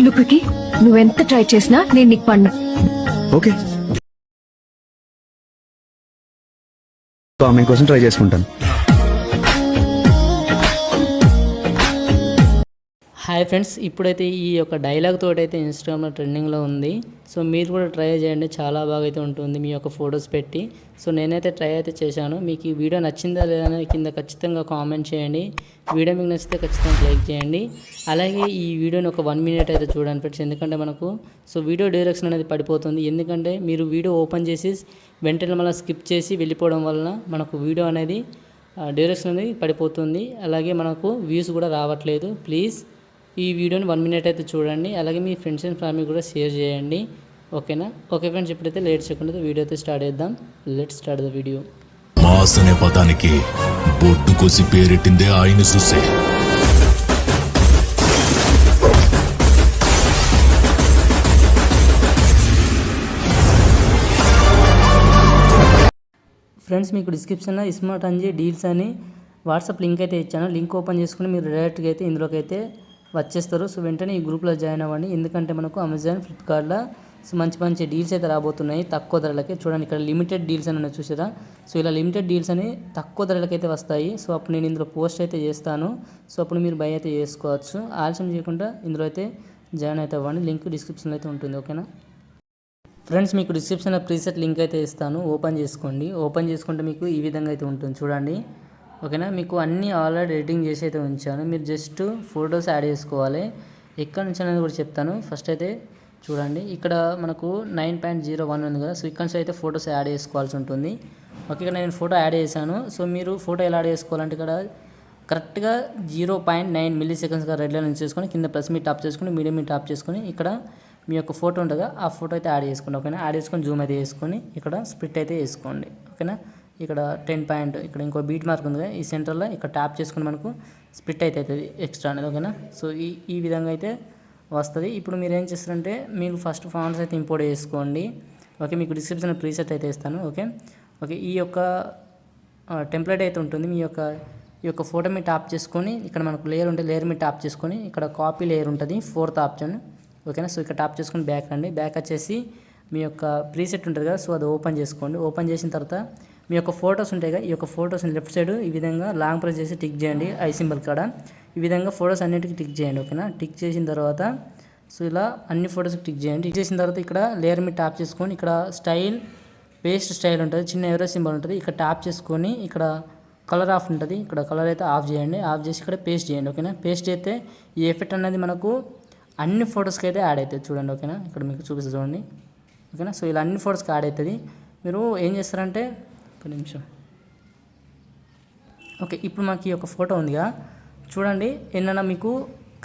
లుక్కి నువ్వెంత ట్రై చేసినా నేను నీకు పన్ను. ఓకే, ఆమె కోసం ట్రై చేసుకుంటాను. హాయ్ ఫ్రెండ్స్, ఇప్పుడైతే ఈ యొక్క డైలాగ్ తోటైతే ఇన్స్టాగ్రామ్లో ట్రెండింగ్లో ఉంది. సో మీరు కూడా ట్రై చేయండి, చాలా బాగా అయితే ఉంటుంది మీ యొక్క ఫొటోస్ పెట్టి. సో నేనైతే ట్రై అయితే చేశాను. మీకు ఈ వీడియో నచ్చిందా లేదా అనేది కింద ఖచ్చితంగా కామెంట్ చేయండి. వీడియో మీకు నచ్చితే ఖచ్చితంగా లైక్ చేయండి. అలాగే ఈ వీడియోని ఒక 1 మినిట్ అయితే చూడండి ఫ్రెండ్స్, ఎందుకంటే మనకు వీడియో డైరెక్షన్ అనేది పడిపోతుంది. ఎందుకంటే మీరు వీడియో ఓపెన్ చేసి వెంటనే మళ్ళీ స్కిప్ చేసి వెళ్ళిపోవడం వలన మనకు వీడియో అనేది డైరెక్షన్ అనేది పడిపోతుంది. అలాగే మనకు వ్యూస్ కూడా రావట్లేదు. ప్లీజ్ ఈ వీడియోని 1 మినిట్ అయితే చూడండి. అలాగే మీ ఫ్రెండ్స్ అండ్ ఫ్యామిలీ కూడా షేర్ చేయండి. ఓకేనా? ఓకే ఫ్రెండ్స్, ఇప్పుడైతే లేట్ చేయకుండా వీడియో అయితే స్టార్ట్ చేద్దాం. Let's start the video. Mass అనే పదానికి బొట్టు కోసి పేరెట్టిందే ఆయన చూసే. ఫ్రెండ్స్, మీకు డిస్క్రిప్షన్లో స్మార్ట్ అంజీ డీల్స్ అని వాట్సాప్ లింక్ అయితే ఇచ్చాను. లింక్ ఓపెన్ చేసుకుని మీరు డైరెక్ట్గా అయితే ఇందులోకి అయితే వచ్చేస్తారు. సో వెంటనే ఈ గ్రూప్లో జాయిన్ అవ్వండి. ఎందుకంటే మనకు అమెజాన్, ఫ్లిప్కార్ట్లో మంచి మంచి డీల్స్ అయితే రాబోతున్నాయి తక్కువ ధరలకి. చూడండి, ఇక్కడ లిమిటెడ్ డీల్స్ అని చూసారా? సో ఇలా లిమిటెడ్ డీల్స్ అని తక్కువ ధరలకి అయితే వస్తాయి. సో అప్పుడు నేను ఇందులో పోస్ట్ అయితే చేస్తాను. సో అప్పుడు మీరు బై అయితే చేసుకోవచ్చు. ఆలస్యం చేయకుండా ఇందులో అయితే జాయిన్ అయితే అవ్వండి. లింక్ డిస్క్రిప్షన్లో అయితే ఉంటుంది. ఓకేనా ఫ్రెండ్స్, మీకు డిస్క్రిప్షన్లో ప్రీసెట్ లింక్ అయితే ఇస్తాను. ఓపెన్ చేసుకోండి. ఓపెన్ చేసుకుంటే మీకు ఈ విధంగా అయితే ఉంటుంది. చూడండి, ఓకేనా? మీకు అన్నీ ఆల్రెడీ ఎడిటింగ్ చేసి అయితే ఉంచాను. మీరు జస్ట్ ఫొటోస్ యాడ్ చేసుకోవాలి. ఎక్కడి నుంచి అనేది కూడా చెప్తాను. ఫస్ట్ అయితే చూడండి, ఇక్కడ మనకు 9.01 ఉంది కదా. సో ఇక్కడ నుంచి అయితే ఫొటోస్ యాడ్ చేసుకోవాల్సి ఉంటుంది. ఓకే, ఇక్కడ నేను ఫోటో యాడ్ చేశాను. సో మీరు ఫోటో ఎలా యాడ్ చేసుకోవాలంటే ఇక్కడ కరెక్ట్గా 0.9 మిల్లీ సెకండ్స్గా రెడ్ లైన్ చేసుకొని కింద ప్లస్ మీ టాప్ చేసుకొని మీడియం మీ టాప్ చేసుకొని ఇక్కడ మీ యొక్క ఫోటో ఉంటుందా ఆ ఫోటో అయితే యాడ్ చేసుకోండి. ఓకేనా? యాడ్ చేసుకొని జూమ్ అయితే వేసుకొని ఇక్కడ స్ప్లిట్ అయితే వేసుకోండి. ఓకేనా? ఇక్కడ 10 పాయింట్ ఇక్కడ ఇంకో బీట్ మార్క్ ఉంది కదా, ఈ సెంటర్లో ఇక్కడ ట్యాప్ చేసుకుని మనకు స్ప్లిట్ అయితే అవుతుంది ఎక్స్ట్రా అనేది. ఓకేనా? సో ఈ విధంగా అయితే వస్తుంది. ఇప్పుడు మీరు ఏం చేస్తారంటే మీరు ఫస్ట్ ఫాంట్స్ అయితే ఇంపోర్ట్ చేసుకోండి. ఓకే, మీకు డిస్క్రిప్షన్లో ప్రీసెట్ అయితే ఇస్తాను. ఓకే ఓకే ఈ యొక్క టెంప్లెట్ అయితే ఉంటుంది. ఈ యొక్క ఫోటో మీద ట్యాప్ చేసుకొని ఇక్కడ మనకు లేయర్ ఉంటుంది, లేయర్ మీద ట్యాప్ చేసుకొని ఇక్కడ కాపీ లేయర్ ఉంటుంది, 4th ఆప్షన్. ఓకేనా? సో ఇక్కడ ట్యాప్ చేసుకొని బ్యాక్ రండి. బ్యాక్ వచ్చేసి మీ యొక్క ప్రీసెట్ ఉంటుంది కదా, సో అది ఓపెన్ చేసుకోండి. ఓపెన్ చేసిన తర్వాత మీ యొక్క ఫొటోస్ ఉంటాయి కదా, ఈ యొక్క ఫొటోస్ని లెఫ్ట్ సైడ్ ఈ విధంగా లాంగ్ ప్రెస్ చేసి టిక్ చేయండి. ఐ సింబల్ కాడ ఈ విధంగా ఫొటోస్ అన్నిటికీ టిక్ చేయండి. ఓకేనా? టిక్ చేసిన తర్వాత సో ఇలా అన్ని ఫొటోస్కి టిక్ చేయండి. టిక్ చేసిన తర్వాత ఇక్కడ లేయర్ మీద ట్యాప్ చేసుకొని ఇక్కడ స్టైల్ పేస్ట్ స్టైల్ ఉంటుంది, చిన్న ఎవరో సింబల్ ఉంటుంది, ఇక్కడ ట్యాప్ చేసుకొని ఇక్కడ కలర్ ఆఫ్ ఉంటుంది, ఇక్కడ కలర్ అయితే ఆఫ్ చేయండి. ఆఫ్ చేసి ఇక్కడ పేస్ట్ చేయండి. ఓకేనా? పేస్ట్ చేస్తే ఈ ఎఫెక్ట్ అనేది మనకు అన్ని ఫొటోస్కి అయితే యాడ్ అవుతుంది. చూడండి, ఓకేనా? ఇక్కడ మీకు చూపిస్తుంది చూడండి. ఓకేనా? సో ఇలా అన్ని ఫొటోస్కి యాడ్ అవుతుంది. మీరు ఏం చేస్తారంటే ఒక నిమిషం. ఓకే, ఇప్పుడు మనకి ఒక ఫోటో ఉందిగా, చూడండి. ఏమన్నా మీకు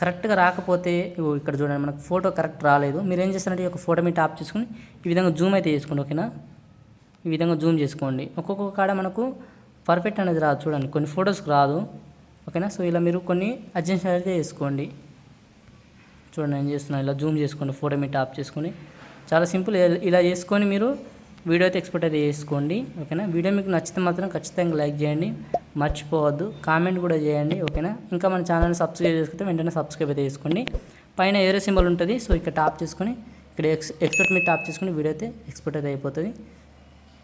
కరెక్ట్గా రాకపోతే ఇక్కడ చూడండి, మనకు ఫోటో కరెక్ట్ రాలేదు. మీరు ఏం చేస్తారంటే ఈ యొక్క ఫోటో మీద ట్యాప్ చేసుకుని ఈ విధంగా జూమ్ అయితే చేసుకోండి. ఓకేనా? ఈ విధంగా జూమ్ చేసుకోండి. ఒక్కొక్క కాడ మనకు పర్ఫెక్ట్ అనేది రాదు. చూడండి, కొన్ని ఫొటోస్కి రాదు. ఓకేనా? సో ఇలా మీరు కొన్ని అడ్జస్ట్ అయితే చేసుకోండి. చూడండి, ఏం చేస్తున్నాను, ఇలా జూమ్ చేసుకోండి, ఫోటో మీద ట్యాప్ చేసుకొని. చాలా సింపుల్. ఇలా చేసుకొని మీరు వీడియో అయితే ఎక్స్పోర్ట్ అయితే చేసుకోండి. ఓకేనా? వీడియో మీకు నచ్చితే మాత్రం ఖచ్చితంగా లైక్ చేయండి, మర్చిపోవద్దు. కామెంట్ కూడా చేయండి. ఓకేనా? ఇంకా మన ఛానల్ని సబ్స్క్రైబ్ చేసుకుంటే వెంటనే సబ్స్క్రైబ్ అయితే చేసుకోండి. పైన ఏరే సింబల్ ఉంటుంది, సో ఇక్కడ ట్యాప్ చేసుకొని ఇక్కడ ఎక్స్పోర్ట్ మీద ట్యాప్ చేసుకొని వీడియో అయితే ఎక్స్పోర్ట్ అయితే అయిపోతుంది.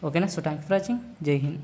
ఓకేనా? So thank for watching. జై హింద్.